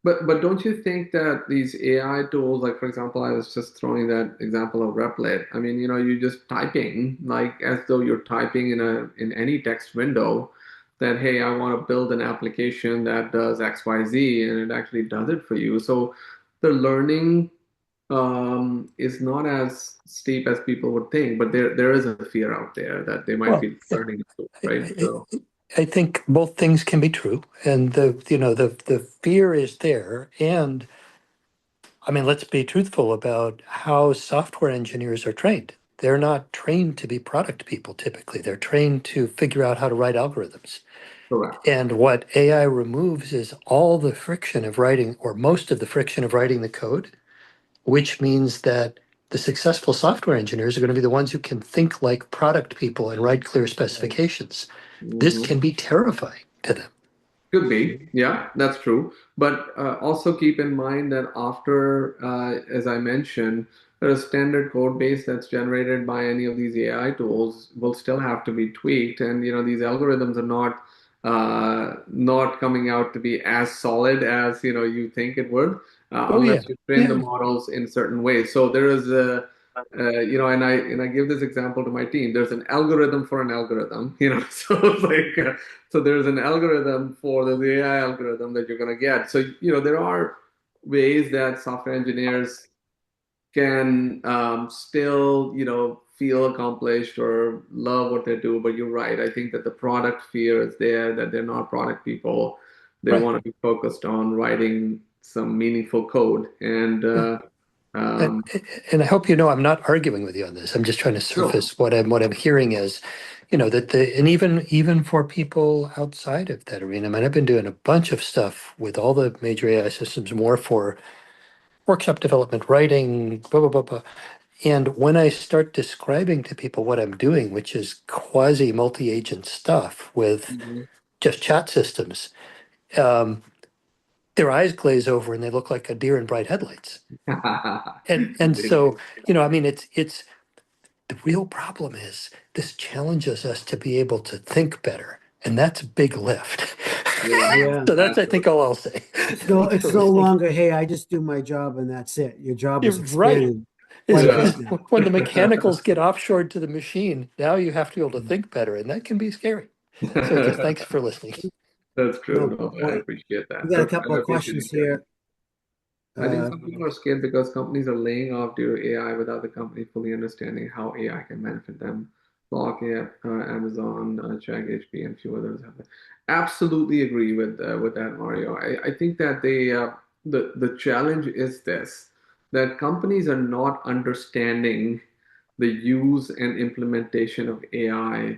But don't you think that these AI tools, like for example, I was just throwing that example of Replit. I mean, you're just typing like as though you're typing in any text window that, hey, I want to build an application that does X, Y, Z, and it actually does it for you. So the learning is not as steep as people would think, but there is a fear out there that they might Well, be learning, right? So. I think both things can be true, and the fear is there. And I mean, let's be truthful about how software engineers are trained. They're not trained to be product people typically. They're trained to figure out how to write algorithms. Correct. And what AI removes is all the friction of writing, or most of the friction of writing the code, which means that the successful software engineers are going to be the ones who can think like product people and write clear specifications. This Mhm. can be terrifying to them. Could be, yeah, that's true. But also keep in mind that after, as I mentioned, a standard code base that's generated by any of these AI tools will still have to be tweaked, and these algorithms are not coming out to be as solid as you think it would, Oh yeah, unless you train the yeah. models in certain ways. So there is a and I give this example to my team. There's an algorithm for an algorithm, so it's like. So there's an algorithm for the AI algorithm that you're going to get. So, there are ways that software engineers can still, feel accomplished or love what they do. But you're right. I think that the product fear is there, that they're not product people. They Right. want to be focused on writing some meaningful code. And Yeah. And, and I hope you know I'm not arguing with you on this. I'm just trying to so, surface what I'm hearing is, that and even for people outside of that arena. I mean, I've been doing a bunch of stuff with all the major AI systems, more for workshop development, writing, blah blah blah blah. And when I start describing to people what I'm doing, which is quasi multi-agent stuff with mhm. just chat systems, um, their eyes glaze over and they look like a deer in bright headlights. And so, I mean, it's the real problem is this challenges us to be able to think better, and that's a big lift. Yeah, Yeah. So that's, I think, absolutely. all I'll say. Thanks It's for no listening. longer, hey, I just do my job and that's it. Your job You're is right. expanded Is quite a Yeah. bit now. when the mechanicals get offshored to the machine, now you have to be able to think better, and that can be scary. So just thanks for listening. That's true. No, No, good I point. appreciate We that. got a Look, couple I of appreciate you questions sharing. here. I think Uh, some people are scared because companies are laying off due to AI without the company fully understanding how AI can benefit them. Block, yeah, Amazon, Check, HP, and a few others have that. Absolutely agree with that, Mario. I think that the challenge is this, that companies are not understanding the use and implementation of AI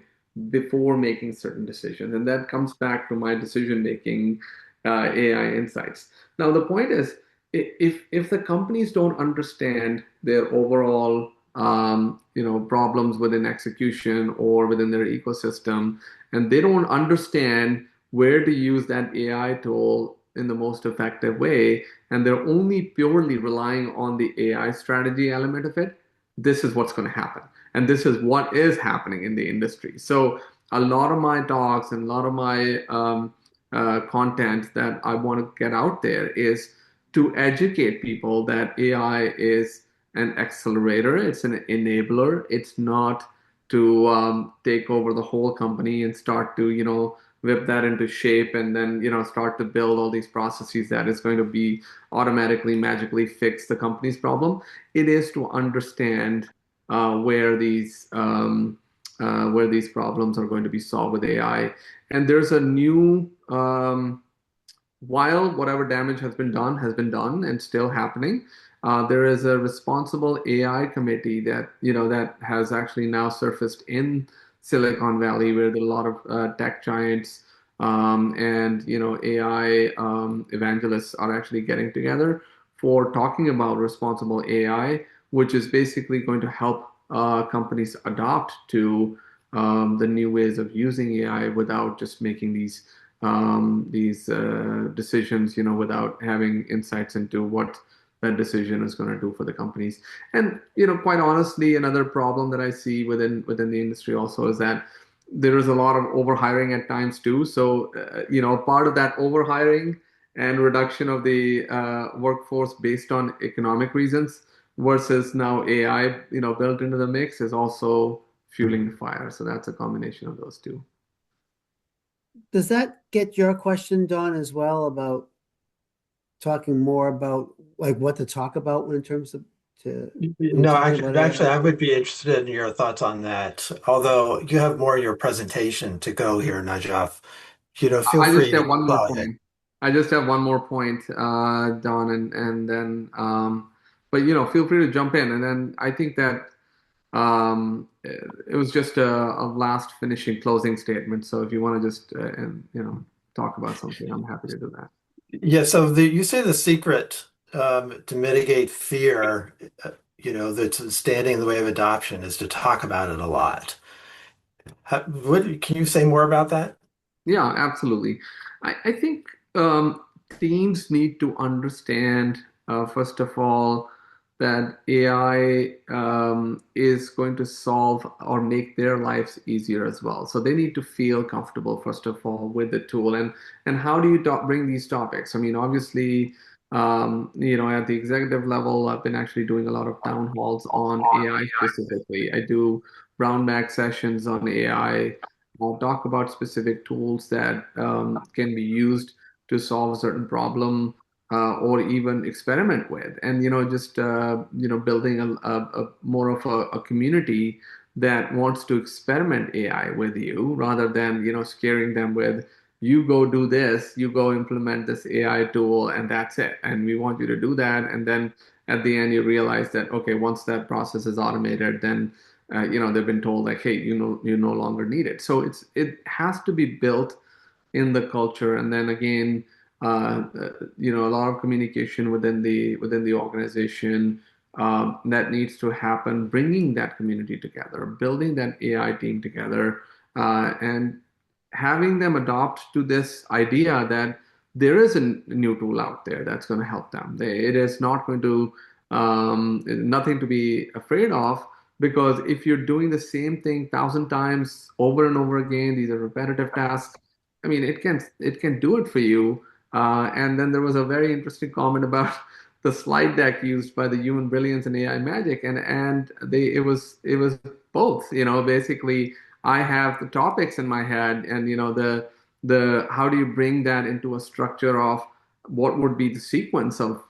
before making certain decisions, and that comes back to my decision making AI insights. Now, the point is, if the companies don't understand their overall problems within execution or within their ecosystem, and they don't understand where to use that AI tool in the most effective way, and they're only purely relying on the AI strategy element of it, this is what's going to happen. And this is what is happening in the industry. So a lot of my talks and a lot of my content that I want to get out there is to educate people that AI is an accelerator, it's an enabler, it's not to take over the whole company and start to, whip that into shape and then, start to build all these processes that is going to be automatically, magically fix the company's problem. It is to understand where these problems are going to be solved with AI. And there's a new while whatever damage has been done and still happening, there is a responsible AI committee that has actually now surfaced in Silicon Valley, where there are a lot of tech giants and AI evangelists are actually getting together for talking about responsible AI, which is basically going to help companies adopt to the new ways of using AI without just making these decisions, without having insights into what that decision is going to do for the companies. And quite honestly, another problem that I see within the industry also is that there is a lot of overhiring at times too. So part of that overhiring and reduction of the workforce based on economic reasons versus now AI built into the mix is also fueling the fire. So that's a combination of those two. Does that get your question, Don, as well, about talking more about like what to talk about in terms of No, actually, I would be interested in your thoughts on that. Although you have more of your presentation to go here, Najaf. Feel free to plow ahead. I just have one more point, Don, and then, but feel free to jump in. And then I think that it was just a last finishing closing statement. So if you want to just talk about something, I'm happy to do that. Yeah. So you say the secret to mitigate fear, that's standing in the way of adoption is to talk about it a lot. Can you say more about that? Yeah, absolutely. I think teams need to understand, first of all, that AI is going to solve or make their lives easier as well. So they need to feel comfortable, first of all, with the tool. And how do you bring these topics? I mean, obviously, at the executive level, I've been actually doing a lot of town halls on AI specifically. I do brown bag sessions on AI. I'll talk about specific tools that can be used to solve a certain problem or even experiment with. And just building a more of a community that wants to experiment AI with you rather than scaring them with, you go do this, you go implement this AI tool, and that's it. And we want you to do that. And then at the end, you realize that, okay, once that process is automated, then they've been told like, hey, you no longer need it. So it has to be built in the culture. And then again, a lot of communication within the organization that needs to happen, bringing that community together, building that AI team together, and having them adopt to this idea that there is a new tool out there that's going to help them. It is not going to nothing to be afraid of, because if you're doing the same thing 1,000 times over and over again, these are repetitive tasks. I mean, it can do it for you. And then there was a very interesting comment about the slide deck used by the human brilliance and AI magic, and it was both. Basically, I have the topics in my head, and the how do you bring that into a structure of what would be the sequence of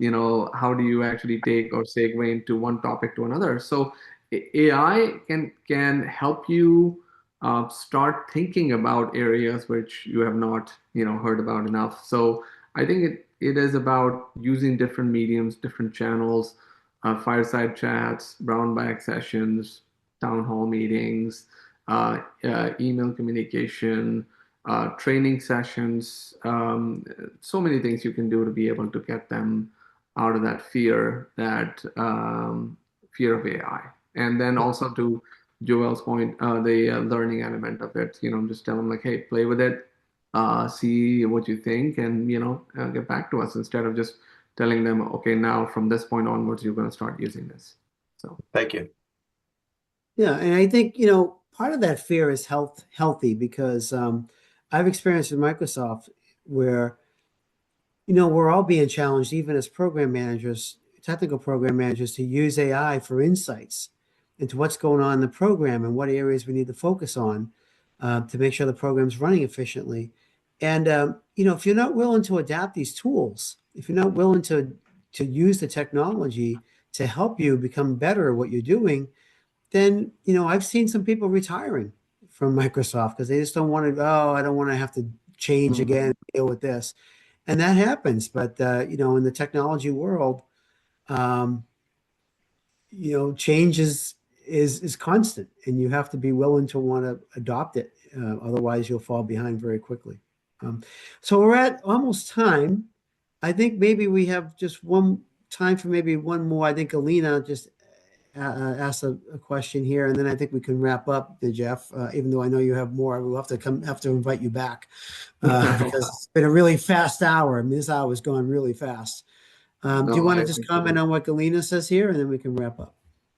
how do you actually take or segue into one topic to another. So AI can help you start thinking about areas which you have not heard about enough. So I think it is about using different mediums, different channels, fireside chats, brown bag sessions, town hall meetings, email communication, training sessions, so many things you can do to be able to get them out of that fear of AI. And then also to Joel's point, the learning element of it, just tell them like, hey, play with it, see what you think, and get back to us, instead of just telling them, okay, now from this point onwards, you're going to start using this. So thank you. Yeah, and I think part of that fear is healthy, because I've experienced with Microsoft where we're all being challenged, even as program managers, technical program managers, to use AI for insights into what's going on in the program and what areas we need to focus on to make sure the program's running efficiently. And if you're not willing to adapt these tools, if you're not willing to use the technology to help you become better at what you're doing, then I've seen some people retiring from Microsoft because they just don't want to. Oh, I don't want to have to change again, deal with this, and that happens. But in the technology world, um, change is constant, and you have to be willing to want to adopt it. Otherwise, you'll fall behind very quickly. So we're at almost time. I think maybe we have just one time for maybe one more. I think Alina just asked a question here, and then I think we can wrap up, Jeff. Even though I know you have more, we'll have to invite you back because it's been a really fast hour. I mean, this hour has gone really fast. Do you want to just comment on what Galina says here, and then we can wrap up?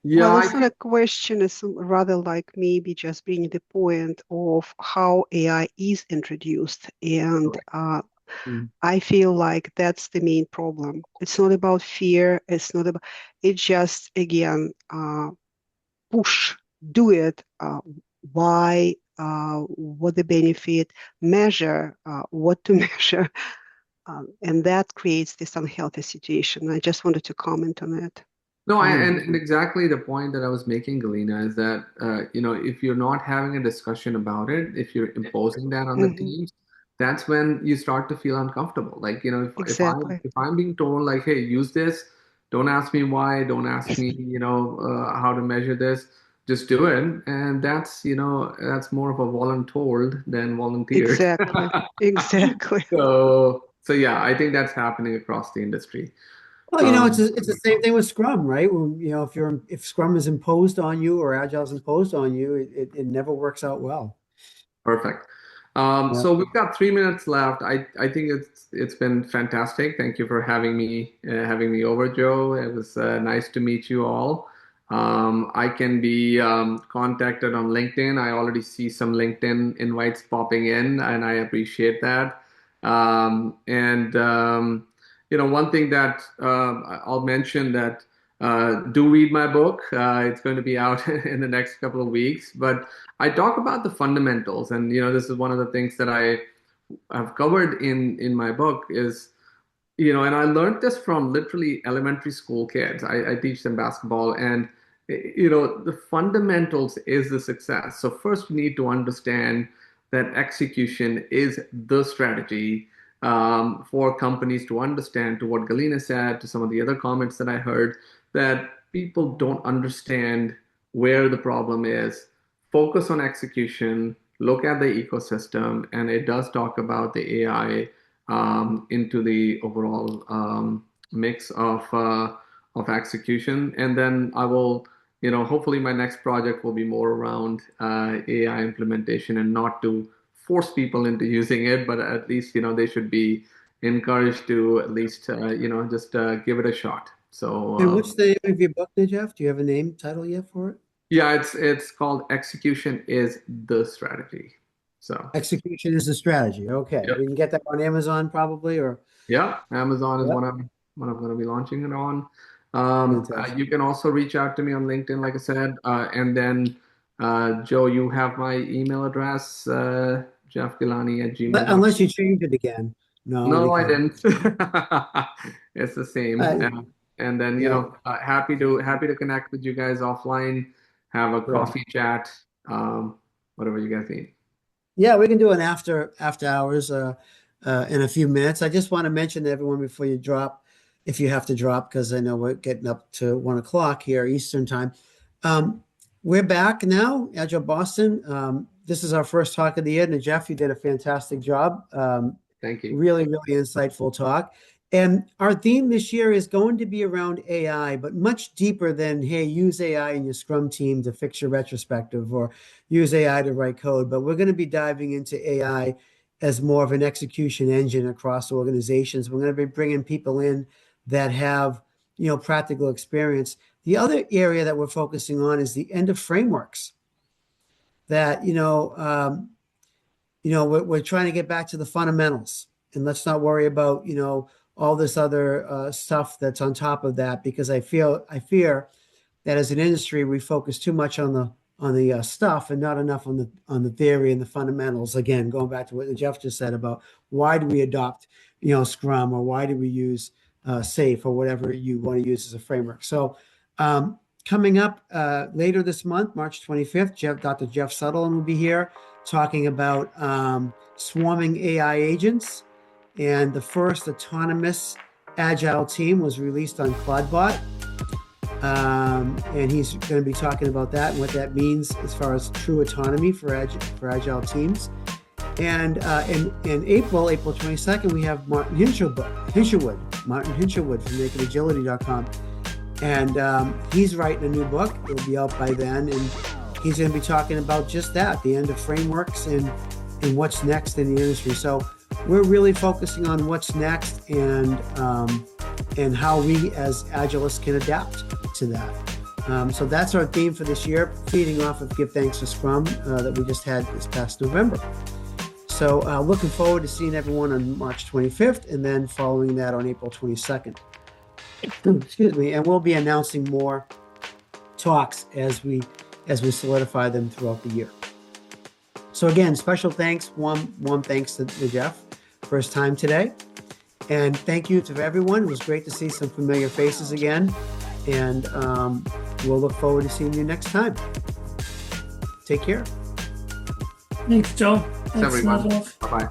Yeah, Well, it's not a question. It's rather like maybe just bringing the point of how AI is introduced. And I feel like that's the main problem. It's not about fear. It's not about, it just, again, push, do it, why, what the benefit, measure, what to measure. And that creates this unhealthy situation. I just wanted to comment on it. No, and exactly the point that I was making, Galina, is that if you're not having a discussion about it, if you're imposing that on the teams, that's when you start to feel uncomfortable. Like, Exactly. if I'm being told like, hey, use this, don't ask me why, don't ask me, how to measure this, just do it. And that's more of a voluntold than volunteered. Exactly. Exactly. So yeah, I think that's happening across the industry. Well, it's the same thing with Scrum, right? If Scrum is imposed on you or Agile is imposed on you, it never works out well. Perfect. So we've got 3 minutes left. I think it's been fantastic. Thank you for having me over, Joe. It was nice to meet you all. I can be contacted on LinkedIn. I already see some LinkedIn invites popping in, and I appreciate that. One thing that I'll mention that do read my book. It's going to be out in the next couple of weeks, but I talk about the fundamentals, and this is one of the things that I have covered in my book is, and I learned this from literally elementary school kids. I teach them basketball, and the fundamentals is the success. So first, we need to understand that execution is the strategy for companies to understand. To what Galina said, to some of the other comments that I heard, that people don't understand where the problem is. Focus on execution, look at the ecosystem, and it does talk about the AI into the overall mix of execution. And then I will, hopefully my next project will be more around AI implementation and not to force people into using it, but at least, they should be encouraged to at least, just give it a shot. So, and what's the name of your book, Najaf? Do you have a title yet for it? Yeah, it's called Execution is the Strategy. So Execution is the strategy. Okay, yep. We can get that on Amazon probably, or yeah, Amazon is one I'm going to be launching it on. You can also reach out to me on LinkedIn, like I said, and then Joe, you have my email address, jeffgillani@gmail.com. Unless you change it again. No, I didn't. It's the same. And then happy to connect with you guys offline, have a coffee chat, whatever you guys need. Yeah, we can do an after hours in a few minutes. I just want to mention to everyone before you drop, if you have to drop, because I know we're getting up to 1 o'clock here Eastern time. We're back now, Agile Boston. This is our first talk of the year. And Jeff, you did a fantastic job. Thank you. Really, really insightful talk. And our theme this year is going to be around AI, but much deeper than, hey, use AI in your Scrum team to fix your retrospective or use AI to write code. But we're going to be diving into AI as more of an execution engine across organizations. We're going to be bringing people in that have, practical experience. The other area that we're focusing on is the end of frameworks that, we're trying to get back to the fundamentals, and let's not worry about, all this other stuff that's on top of that, because I fear that as an industry, we focus too much on stuff and not enough on the theory and the fundamentals. Again, going back to what Jeff just said about why do we adopt, Scrum, or why do we use SAFe, or whatever you want to use as a framework. So coming up later this month, March 25th, Dr. Jeff Sutherland will be here talking about swarming AI agents. And the first autonomous Agile team was released on CloudBot. And he's going to be talking about that and what that means as far as true autonomy for Agile teams. And in April 22nd, we have Martin Hinshelwood from nakedagility.com. And he's writing a new book. It'll be out by then. And he's going to be talking about just that, the end of frameworks and what's next in the industry. So we're really focusing on what's next and how we as Agilists can adapt to that. So that's our theme for this year, feeding off of Give Thanks to Scrum that we just had this past November. So looking forward to seeing everyone on March 25th and then following that on April 22nd. Excuse me. And we'll be announcing more talks as we solidify them throughout the year. So again, special thanks, one thanks to Jeff for his time today. And thank you to everyone. It was great to see some familiar faces again. And we'll look forward to seeing you next time. Take care. Thanks, Joe. Thanks, everyone. Bye-bye.